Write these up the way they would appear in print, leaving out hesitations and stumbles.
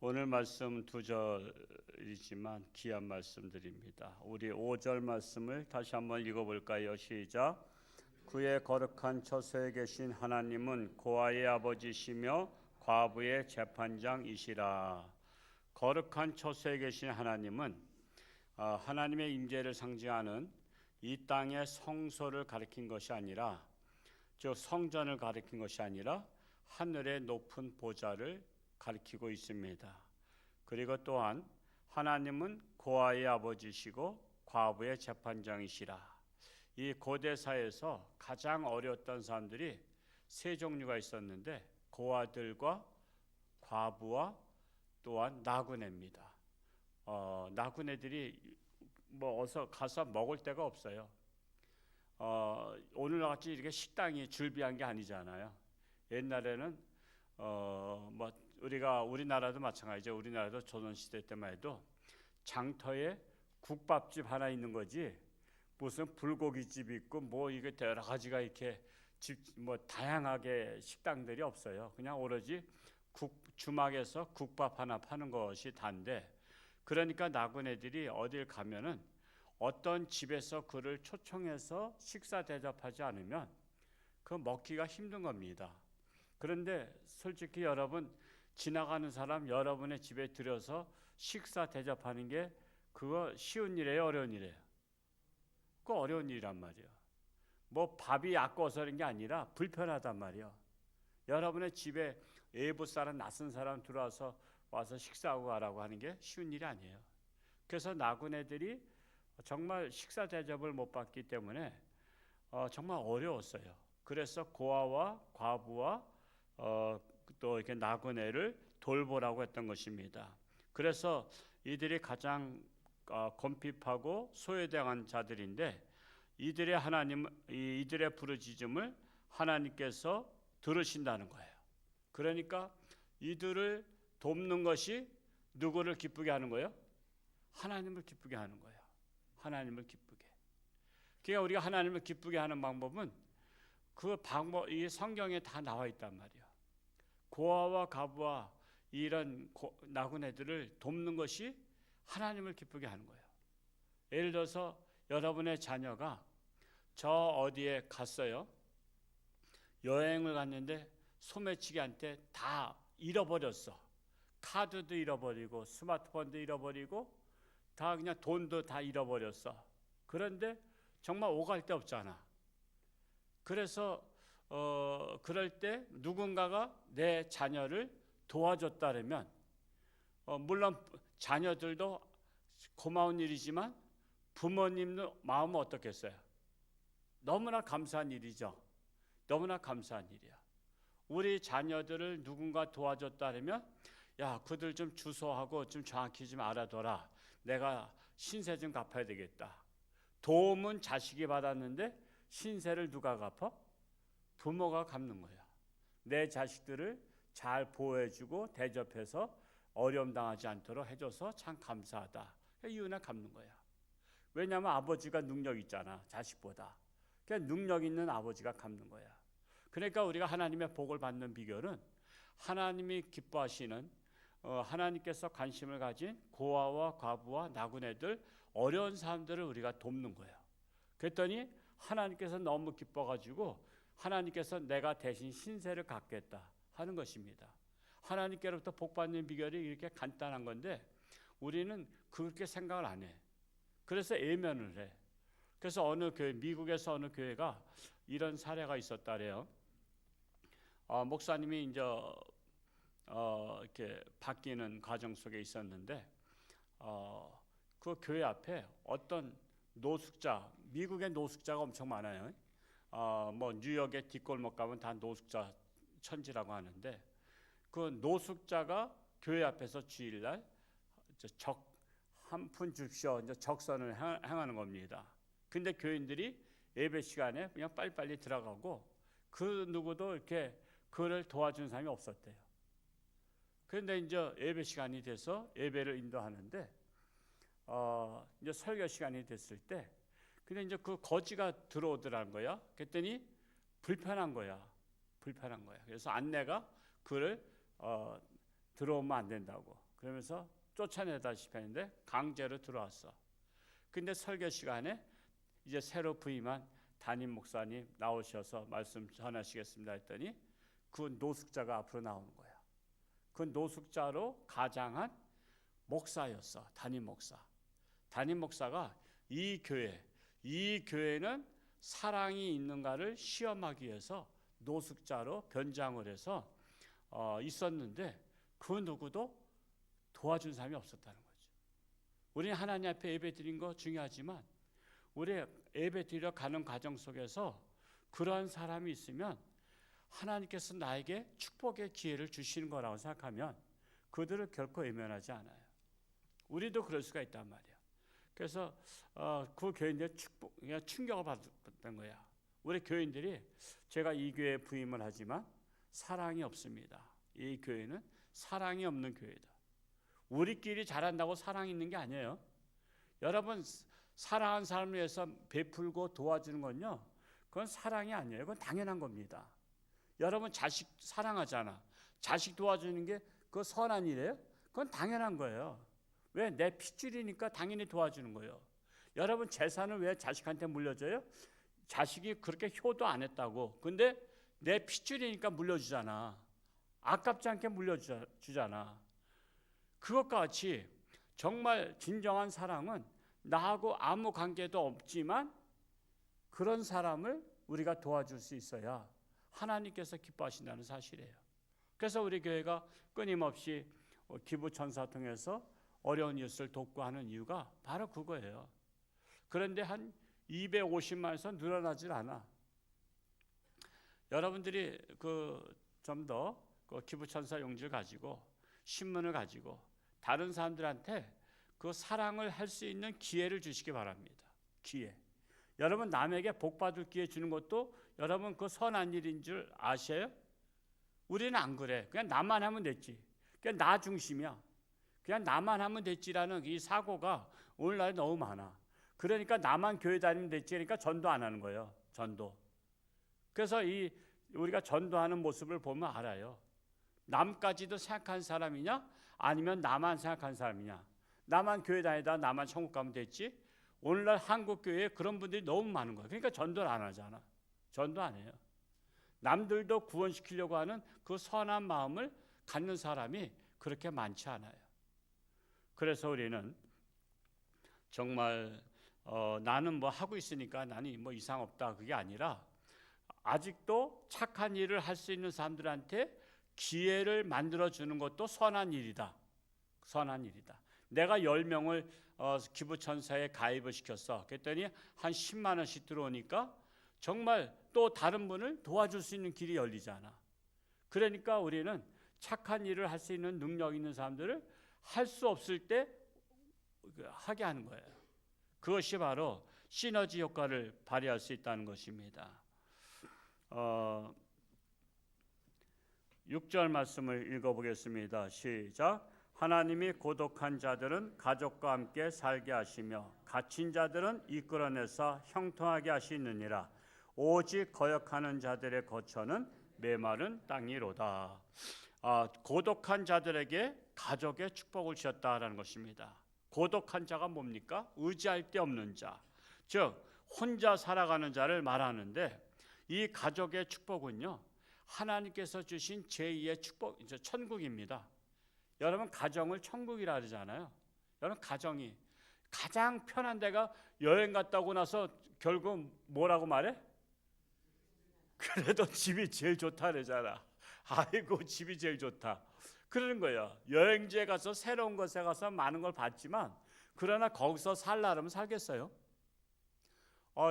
오늘 말씀 두 절이지만 귀한 말씀드립니다. 우리 5절 말씀을 다시 한번 읽어볼까요? 시작. 그의 거룩한 처소에 계신 하나님은 고아의 아버지시며 과부의 재판장이시라. 거룩한 처소에 계신 하나님은 하나님의 임재를 상징하는 이 땅의 성소를 가리킨 것이 아니라, 즉 성전을 가리킨 것이 아니라 하늘의 높은 보좌를 가리키고 있습니다. 그리고 또한 하나님은 고아의 아버지시고 과부의 재판장이시라. 이 고대사에서 가장 어려웠던 사람들이 세 종류가 있었는데, 고아들과 과부와 또한 나그네입니다. 나그네들이 어서 가서 먹을 데가 없어요. 오늘같이 이렇게 식당이 줄비한 게 아니잖아요. 옛날에는 우리나라도 마찬가지죠. 우리나라도 조선시대 때만 해도 장터에 국밥집 하나 있는 거지, 무슨 불고기집 있고 이게 여러 가지가 이렇게 다양하게 식당들이 없어요. 그냥 오로지 주막에서 국밥 하나 파는 것이 단데, 그러니까 나그네들이 어딜 가면은 어떤 집에서 그를 초청해서 식사 대접하지 않으면 그 먹기가 힘든 겁니다. 그런데 솔직히 여러분, 지나가는 사람 여러분의 집에 들여서 식사 대접하는 게 그거 쉬운 일이에요, 어려운 일이에요? 그거 어려운 일이란 말이에요. 밥이 아까워서 그런 게 아니라 불편하단 말이에요. 여러분의 집에 외부 사람, 낯선 사람 들어와서 식사하고 가라고 하는 게 쉬운 일이 아니에요. 그래서 나그네들이 정말 식사 대접을 못 받기 때문에 정말 어려웠어요. 그래서 고아와 과부와 또 이렇게 나그네를 돌보라고 했던 것입니다. 그래서 이들이 가장 궁핍하고 소외당한 자들인데, 이들의 부르짖음을 하나님께서 들으신다는 거예요. 그러니까 이들을 돕는 것이 누구를 기쁘게 하는 거예요? 하나님을 기쁘게 하는 거예요. 하나님을 기쁘게. 그러니까 우리가 하나님을 기쁘게 하는 방법은 이 성경에 다 나와 있단 말이에요. 고아와 과부와 이런 나그네들을 돕는 것이 하나님을 기쁘게 하는 거예요. 예를 들어서 여러분의 자녀가 저 어디에 갔어요. 여행을 갔는데 소매치기한테 다 잃어버렸어. 카드도 잃어버리고 스마트폰도 잃어버리고 다 그냥 돈도 다 잃어버렸어. 그런데 정말 오갈 데 없잖아. 그래서 그럴 때 누군가가 내 자녀를 도와줬다면, 물론 자녀들도 고마운 일이지만 부모님도 마음은 어떻겠어요? 너무나 감사한 일이죠. 너무나 감사한 일이야. 우리 자녀들을 누군가 도와줬다면, 야, 그들 좀 주소하고 좀 정확히 좀 알아둬라. 내가 신세 좀 갚아야 되겠다. 도움은 자식이 받았는데 신세를 누가 갚아? 부모가 갚는 거야. 내 자식들을 잘 보호해주고 대접해서 어려움 당하지 않도록 해줘서 참 감사하다. 이 은혜 갚는 거야. 왜냐하면 아버지가 능력 있잖아, 자식보다. 그러니까 능력 있는 아버지가 갚는 거야. 그러니까 우리가 하나님의 복을 받는 비결은 하나님이 기뻐하시는, 하나님께서 관심을 가진 고아와 과부와 나그네들, 어려운 사람들을 우리가 돕는 거예요. 그랬더니 하나님께서 너무 기뻐가지고 하나님께서 내가 대신 신세를 갚겠다 하는 것입니다. 하나님께로부터 복받는 비결이 이렇게 간단한 건데 우리는 그렇게 생각을 안 해. 그래서 외면을 해. 그래서 미국에서 어느 교회가 이런 사례가 있었다래요. 목사님이 이제 이렇게 바뀌는 과정 속에 있었는데, 그 교회 앞에 어떤 노숙자, 미국의 노숙자가 엄청 많아요. 뉴욕의 뒷골목 가면 다 노숙자 천지라고 하는데, 그 노숙자가 교회 앞에서 주일날 한 푼 줍시오, 이제 적선을 행하는 겁니다. 근데 교인들이 예배 시간에 그냥 빨리빨리 들어가고 그 누구도 이렇게 그를 도와준 사람이 없었대요. 그런데 이제 예배 시간이 돼서 예배를 인도하는데, 이제 설교 시간이 됐을 때, 근데 이제 그 거지가 들어오더라는 거야. 그랬더니 불편한 거야. 그래서 안내가 그를 들어오면 안 된다고. 그러면서 쫓아내다시피 했는데 강제로 들어왔어. 근데 설교 시간에 이제 새로 부임한 담임 목사님 나오셔서 말씀 전하시겠습니다 했더니 그 노숙자가 앞으로 나오는 거야. 그 노숙자로 가장한 목사였어. 담임 목사. 담임 목사가 이 교회는 사랑이 있는가를 시험하기 위해서 노숙자로 변장을 해서 있었는데 그 누구도 도와준 사람이 없었다는 거죠. 우리는 하나님 앞에 예배 드린 거 중요하지만 우리 예배 드리러 가는 과정 속에서 그러한 사람이 있으면 하나님께서 나에게 축복의 기회를 주시는 거라고 생각하면 그들을 결코 외면하지 않아요. 우리도 그럴 수가 있단 말이야. 그래서 그 교인들 충격을 받았던 거야. 우리 교인들이 제가 이 교회에 부임을 하지만 사랑이 없습니다. 이 교회는 사랑이 없는 교회다. 우리끼리 잘한다고 사랑이 있는 게 아니에요. 여러분 사랑하는 사람을 위해서 베풀고 도와주는 건요, 그건 사랑이 아니에요. 그건 당연한 겁니다. 여러분 자식 사랑하잖아. 자식 도와주는 게 그 선한 일이에요? 그건 당연한 거예요. 왜? 내 핏줄이니까 당연히 도와주는 거예요. 여러분 재산을 왜 자식한테 물려줘요? 자식이 그렇게 효도 안 했다고. 근데 내 핏줄이니까 물려주잖아. 아깝지 않게 물려주잖아. 그것과 같이 정말 진정한 사랑은 나하고 아무 관계도 없지만 그런 사람을 우리가 도와줄 수 있어야 하나님께서 기뻐하신다는 사실이에요. 그래서 우리 교회가 끊임없이 기부천사 통해서 어려운 이웃을 돕고 하는 이유가 바로 그거예요. 그런데 한 250만에서 늘어나질 않아. 여러분들이 좀 더 기부천사 용지를 가지고 신문을 가지고 다른 사람들한테 그 사랑을 할 수 있는 기회를 주시기 바랍니다. 기회. 여러분 남에게 복 받을 기회 주는 것도 여러분 그 선한 일인 줄 아셔요? 우리는 안 그래. 그냥 나만 하면 됐지. 그냥 나 중심이야. 그냥 나만 하면 됐지라는 이 사고가 오늘날에 너무 많아. 그러니까 나만 교회 다니면 됐지. 그러니까 전도 안 하는 거예요. 전도. 그래서 우리가 전도하는 모습을 보면 알아요. 남까지도 생각한 사람이냐? 아니면 나만 생각한 사람이냐? 나만 교회 다니다 나만 천국 가면 됐지? 오늘날 한국 교회에 그런 분들이 너무 많은 거예요. 그러니까 전도를 안 하잖아. 전도 안 해요. 남들도 구원시키려고 하는 그 선한 마음을 갖는 사람이 그렇게 많지 않아요. 그래서 우리는 정말 나는 뭐 하고 있으니까 나는 뭐 이상 없다 그게 아니라 아직도 착한 일을 할 수 있는 사람들한테 기회를 만들어 주는 것도 선한 일이다. 선한 일이다. 내가 10명을 기부천사에 가입을 시켰어. 그랬더니 한 10만 원씩 들어오니까 정말 또 다른 분을 도와줄 수 있는 길이 열리잖아. 그러니까 우리는 착한 일을 할 수 있는 능력 있는 사람들을 할 수 없을 때 하게 하는 거예요. 그것이 바로 시너지 효과를 발휘할 수 있다는 것입니다. 6절 말씀을 읽어보겠습니다. 시작. 하나님이 고독한 자들은 가족과 함께 살게 하시며 갇힌 자들은 이끌어내서 형통하게 하시느니라. 오직 거역하는 자들의 거처는 메마른 땅이로다. 고독한 자들에게 가족의 축복을 주셨다라는 것입니다. 고독한 자가 뭡니까? 의지할 데 없는 자, 즉 혼자 살아가는 자를 말하는데 이 가족의 축복은요, 하나님께서 주신 제2의 축복, 천국입니다. 여러분 가정을 천국이라 그러잖아요. 여러분 가정이 가장 편한 데가 여행 갔다 오고 나서 결국 뭐라고 말해? 그래도 집이 제일 좋다 그러잖아. 아이고 집이 제일 좋다 그러는 거예요. 여행지에 가서 새로운 곳에 가서 많은 걸 봤지만 그러나 거기서 살라면 살겠어요?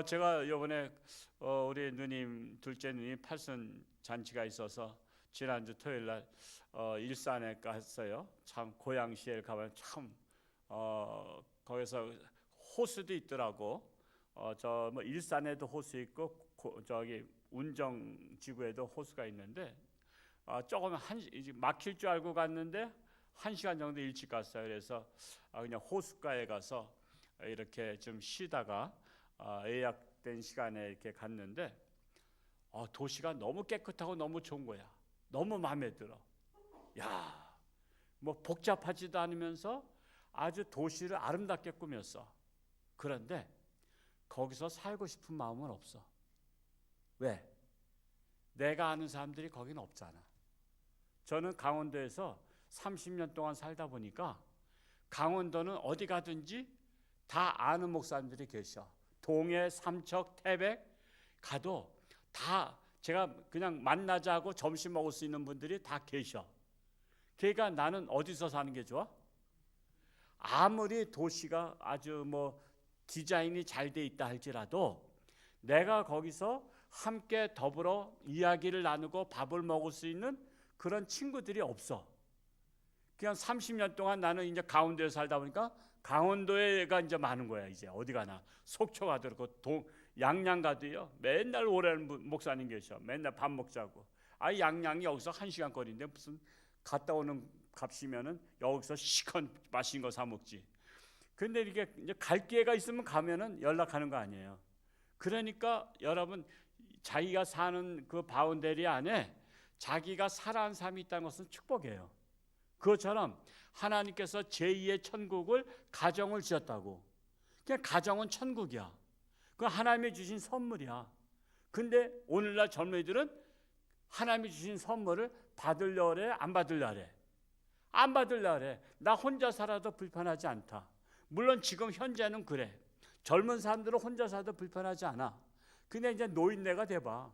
제가 이번에 우리 누님 둘째 누님 팔순 잔치가 있어서 지난주 토요일 날 일산에 갔어요. 참 고양시에 가면 참 거기서 호수도 있더라고. 저 뭐 일산에도 호수 있고 저기 운정지구에도 호수가 있는데 조금 막힐 줄 알고 갔는데 1시간 정도 일찍 갔어요. 그래서 그냥 호숫가에 가서 이렇게 좀 쉬다가 예약된 시간에 이렇게 갔는데 도시가 너무 깨끗하고 너무 좋은 거야. 너무 마음에 들어. 야, 뭐 복잡하지도 않으면서 아주 도시를 아름답게 꾸몄어. 그런데 거기서 살고 싶은 마음은 없어. 왜? 내가 아는 사람들이 거기는 없잖아. 저는 강원도에서 30년 동안 살다 보니까 강원도는 어디 가든지 다 아는 목사님들이 계셔. 동해, 삼척, 태백 가도 다 제가 그냥 만나자고 점심 먹을 수 있는 분들이 다 계셔. 그러니까 나는 어디서 사는 게 좋아? 아무리 도시가 아주 뭐 디자인이 잘 돼 있다 할지라도 내가 거기서 함께 더불어 이야기를 나누고 밥을 먹을 수 있는 그런 친구들이 없어. 그냥 30년 동안 나는 이제 강원도에 살다 보니까 강원도에가 이제 많은 거야. 이제 어디 가나 속초 가도 그렇고 양양 가도요. 맨날 오라는 목사님 계셔. 맨날 밥 먹자고. 아, 양양이 여기서 1시간 거리인데 무슨 갔다 오는 값이면은 여기서 시컨 맛있는 거 사 먹지. 근데 이게 이제 갈 기회가 있으면 가면은 연락하는 거 아니에요. 그러니까 여러분 자기가 사는 그 바운더리 안에 자기가 살아온 삶이 있다는 것은 축복이에요. 그것처럼 하나님께서 제2의 천국을 가정을 지었다고. 그냥 가정은 천국이야. 그 하나님이 주신 선물이야. 근데 오늘날 젊은이들은 하나님이 주신 선물을 받으려 그래, 안 받으려 그래? 안 받으려 그래. 나 혼자 살아도 불편하지 않다. 물론 지금 현재는 그래. 젊은 사람들은 혼자 살아도 불편하지 않아. 근데 이제 노인네가 돼봐.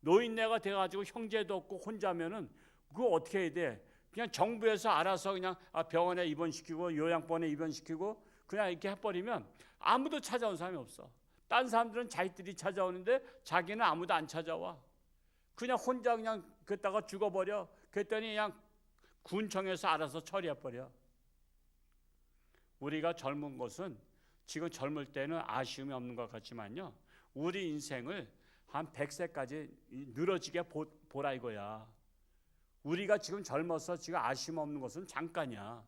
노인네가 돼가지고 형제도 없고 혼자면은 그거 어떻게 해야 돼? 그냥 정부에서 알아서 그냥 병원에 입원시키고 요양원에 입원시키고 그냥 이렇게 해버리면 아무도 찾아온 사람이 없어. 딴 사람들은 자기들이 찾아오는데 자기는 아무도 안 찾아와. 그냥 혼자 그냥 그랬다가 죽어버려. 그랬더니 그냥 군청에서 알아서 처리해버려. 우리가 젊은 것은 지금 젊을 때는 아쉬움이 없는 것 같지만요. 우리 인생을 한 100세까지 늘어지게 보라 이거야. 우리가 지금 젊어서 지금 아쉬움 없는 것은 잠깐이야.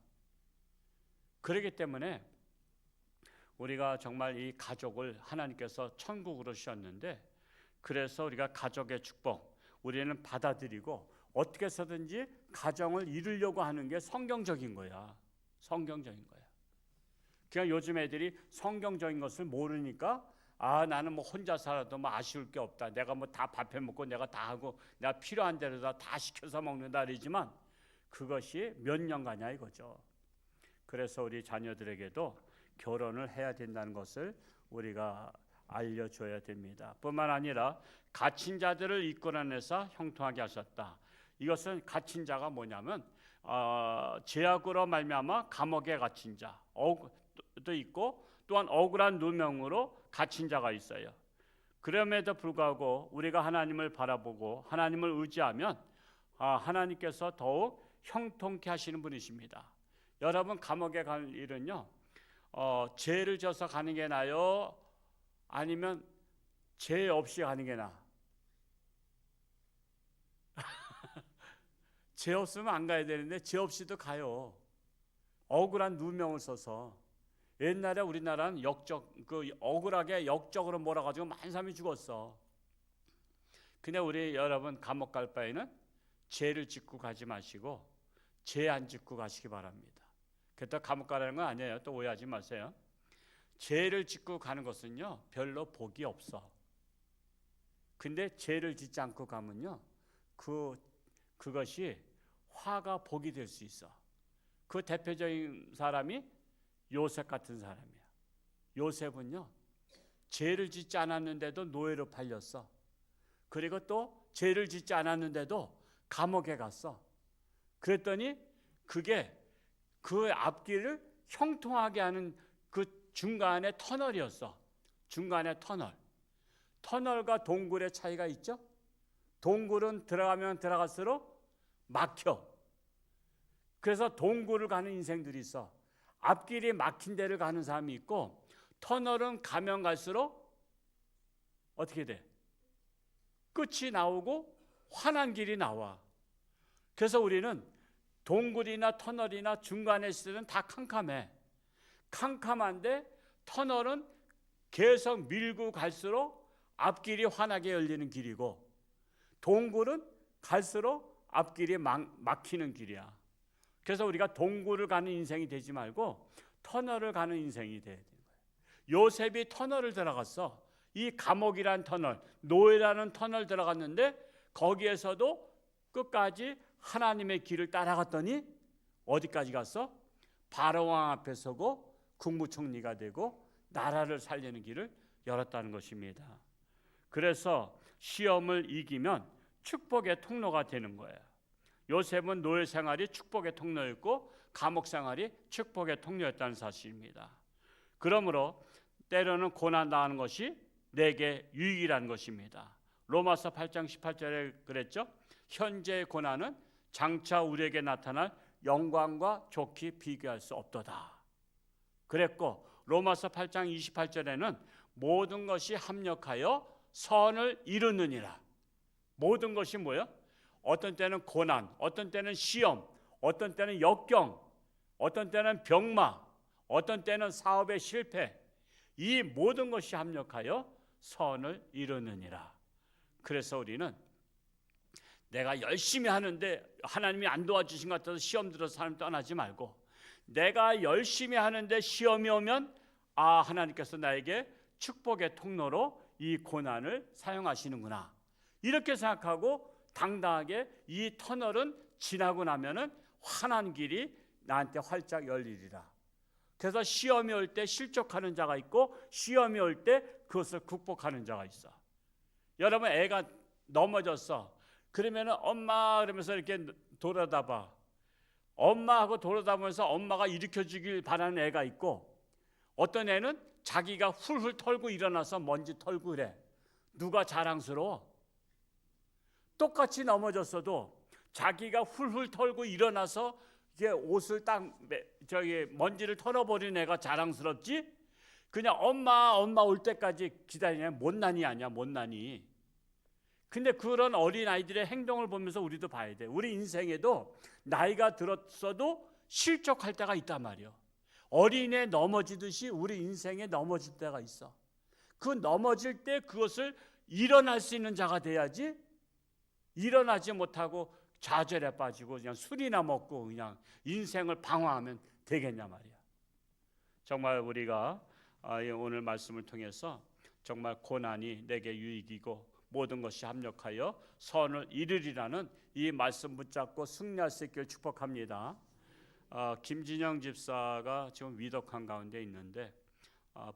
그렇기 때문에 우리가 정말 이 가족을 하나님께서 천국으로 주셨는데 그래서 우리가 가족의 축복 우리는 받아들이고 어떻게 해서든지 가정을 이루려고 하는 게 성경적인 거야. 성경적인 거야. 그냥 요즘 애들이 성경적인 것을 모르니까 나는 뭐 혼자 살아도 뭐 아쉬울 게 없다. 내가 뭐 다 밥해 먹고 내가 다 하고 내가 필요한 대로 다 시켜서 먹는다 그러지만 그것이 몇 년가냐 이거죠. 그래서 우리 자녀들에게도 결혼을 해야 된다는 것을 우리가 알려줘야 됩니다. 뿐만 아니라 갇힌 자들을 이끌어내서 형통하게 하셨다. 이것은 갇힌 자가 뭐냐면 죄악으로 말미암아 감옥에 갇힌 자도 있고 또한 억울한 누명으로 갇힌 자가 있어요. 그럼에도 불구하고 우리가 하나님을 바라보고 하나님을 의지하면 하나님께서 더욱 형통케 하시는 분이십니다. 여러분 감옥에 갈 일은요 죄를 져서 가는 게 나아요? 아니면 죄 없이 가는 게 나아? 죄 없으면 안 가야 되는데 죄 없이도 가요. 억울한 누명을 써서. 옛날에 우리나라는 억울하게 역적으로 몰아가지고 많은 사람이 죽었어. 근데 우리 여러분 감옥 갈 바에는 죄를 짓고 가지 마시고 죄 안 짓고 가시기 바랍니다. 그렇다고 감옥 가라는 건 아니에요. 또 오해하지 마세요. 죄를 짓고 가는 것은요 별로 복이 없어. 근데 죄를 짓지 않고 가면요 그것이 화가 복이 될 수 있어. 그 대표적인 사람이 요셉 같은 사람이야. 요셉은요 죄를 짓지 않았는데도 노예로 팔렸어. 그리고 또 죄를 짓지 않았는데도 감옥에 갔어. 그랬더니 그게 그 앞길을 형통하게 하는 그 중간에 터널이었어. 중간에 터널과 동굴의 차이가 있죠. 동굴은 들어가면 들어갈수록 막혀. 그래서 동굴을 가는 인생들이 있어. 앞길이 막힌 데를 가는 사람이 있고 터널은 가면 갈수록 어떻게 돼? 끝이 나오고 환한 길이 나와. 그래서 우리는 동굴이나 터널이나 중간에 있을 때는 다 캄캄해. 캄캄한데 터널은 계속 밀고 갈수록 앞길이 환하게 열리는 길이고 동굴은 갈수록 앞길이 막히는 길이야. 그래서 우리가 동굴을 가는 인생이 되지 말고 터널을 가는 인생이 돼야 되는 거예요. 요셉이 터널을 들어갔어. 이 감옥이란 터널, 노예라는 터널 들어갔는데 거기에서도 끝까지 하나님의 길을 따라갔더니 어디까지 갔어? 바로왕 앞에 서고 국무총리가 되고 나라를 살리는 길을 열었다는 것입니다. 그래서 시험을 이기면 축복의 통로가 되는 거예요. 요셉은 노예 생활이 축복의 통로였고 감옥 생활이 축복의 통로였다는 사실입니다. 그러므로 때로는 고난당하는 것이 내게 유익이라는 것입니다. 로마서 8장 18절에 그랬죠. 현재의 고난은 장차 우리에게 나타날 영광과 좋게 비교할 수 없도다 그랬고, 로마서 8장 28절에는 모든 것이 합력하여 선을 이루느니라. 모든 것이 뭐예요? 어떤 때는 고난, 어떤 때는 시험, 어떤 때는 역경, 어떤 때는 병마, 어떤 때는 사업의 실패, 이 모든 것이 합력하여 선을 이루느니라. 그래서 우리는 내가 열심히 하는데 하나님이 안 도와주신 것 같아서 시험 들어서 하나님 떠나지 말고, 내가 열심히 하는데 시험이 오면 하나님께서 나에게 축복의 통로로 이 고난을 사용하시는구나, 이렇게 생각하고 당당하게 이 터널은 지나고 나면은 환한 길이 나한테 활짝 열리리라. 그래서 시험이 올 때 실족하는 자가 있고 시험이 올 때 그것을 극복하는 자가 있어. 여러분, 애가 넘어졌어. 그러면은 엄마 그러면서 이렇게 돌아다봐. 엄마하고 돌아다보면서 엄마가 일으켜주길 바라는 애가 있고, 어떤 애는 자기가 훌훌 털고 일어나서 먼지 털고 그래. 누가 자랑스러워? 똑같이 넘어졌어도 자기가 훌훌 털고 일어나서 이게 옷을 딱 먼지를 털어버리는 애가 자랑스럽지, 그냥 엄마 올 때까지 기다리는 못난이 아니야, 못난이. 근데 그런 어린아이들의 행동을 보면서 우리도 봐야 돼. 우리 인생에도 나이가 들었어도 실족할 때가 있단 말이야. 어린애 넘어지듯이 우리 인생에 넘어질 때가 있어. 그 넘어질 때 그것을 일어날 수 있는 자가 돼야지, 일어나지 못하고 좌절에 빠지고 그냥 술이나 먹고 그냥 인생을 방황하면 되겠냐 말이야. 정말 우리가 오늘 말씀을 통해서 정말 고난이 내게 유익이고 모든 것이 합력하여 선을 이루리라는 이 말씀 붙잡고 승리할 수 있기를 축복합니다. 김진영 집사가 지금 위독한 가운데 있는데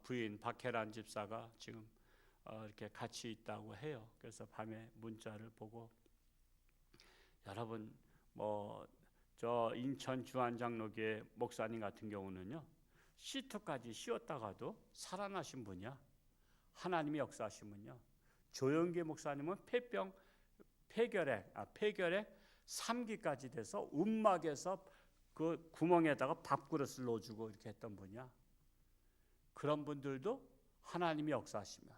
부인 박혜란 집사가 지금 이렇게 같이 있다고 해요. 그래서 밤에 문자를 보고, 여러분 저 인천 주한장로교회 목사님 같은 경우는요, 시트까지 씌웠다가도 살아나신 분이야. 하나님이 역사하신 분이야. 조영기 목사님은 폐결핵 3기까지 돼서 움막에서 그 구멍에다가 밥그릇을 넣어주고 이렇게 했던 분이야. 그런 분들도 하나님이 역사하시면,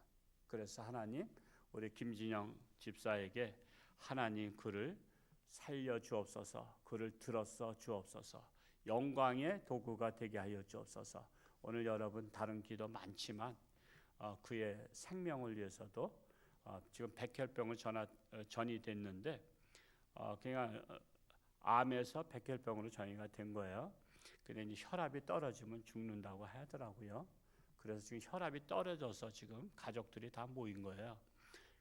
그래서 하나님 우리 김진영 집사에게 하나님 그를 살려 주옵소서, 그를 들었어 주옵소서, 영광의 도구가 되게 하여 주옵소서. 오늘 여러분 다른 기도 많지만 그의 생명을 위해서도 지금 백혈병을 전이 됐는데 그냥 암에서 백혈병으로 전이가 된 거예요. 근데 이제 혈압이 떨어지면 죽는다고 하더라고요. 그래서 지금 혈압이 떨어져서 지금 가족들이 다 모인 거예요.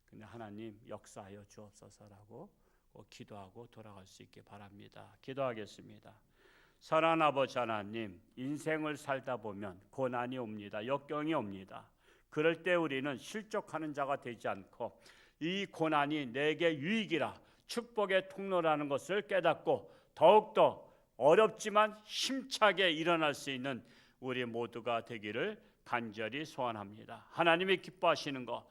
근데 하나님 역사하여 주옵소서라고 기도하고 돌아갈 수 있게 바랍니다. 기도하겠습니다. 사랑하는 아버지 하나님, 인생을 살다 보면 고난이 옵니다. 역경이 옵니다. 그럴 때 우리는 실족하는 자가 되지 않고 이 고난이 내게 유익이라 축복의 통로라는 것을 깨닫고 더욱더 어렵지만 힘차게 일어날 수 있는 우리 모두가 되기를 간절히 소원합니다. 하나님이 기뻐하시는 것,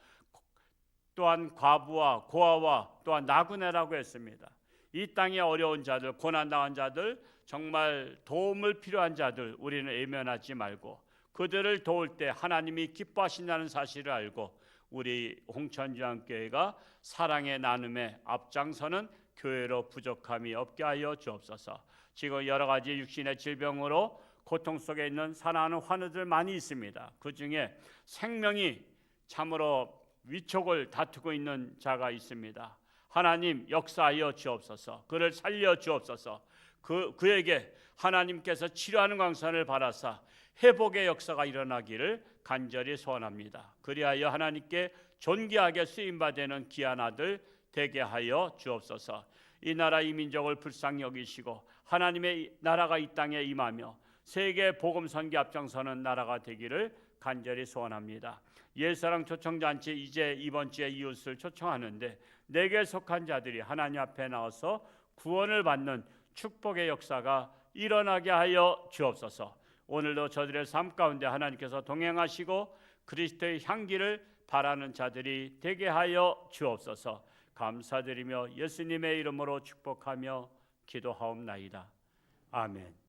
또한 과부와 고아와 또한 나그네라고 했습니다. 이 땅에 어려운 자들, 고난당한 자들, 정말 도움을 필요한 자들 우리는 외면하지 말고 그들을 도울 때 하나님이 기뻐하신다는 사실을 알고 우리 홍천주안교회가 사랑의 나눔에 앞장서는 교회로 부족함이 없게 하여 주옵소서. 지금 여러 가지 육신의 질병으로 고통 속에 있는 사랑하는 환우들 많이 있습니다. 그 중에 생명이 참으로 위촉을 다투고 있는 자가 있습니다. 하나님 역사하여 주옵소서. 그를 살려 주옵소서. 그에게 하나님께서 치료하는 광선을 발하사 회복의 역사가 일어나기를 간절히 소원합니다. 그리하여 하나님께 존귀하게 쓰임받는 귀한 아들 되게 하여 주옵소서. 이 나라 이 민족을 불쌍히 여기시고 하나님의 나라가 이 땅에 임하며 세계 복음 선교 앞장서는 나라가 되기를 간절히 소원합니다. 옛사랑 초청잔치 이제 이번 주에 이웃을 초청하는데 내게 속한 자들이 하나님 앞에 나와서 구원을 받는 축복의 역사가 일어나게 하여 주옵소서. 오늘도 저들의 삶 가운데 하나님께서 동행하시고 그리스도의 향기를 바라는 자들이 되게 하여 주옵소서. 감사드리며 예수님의 이름으로 축복하며 기도하옵나이다. 아멘.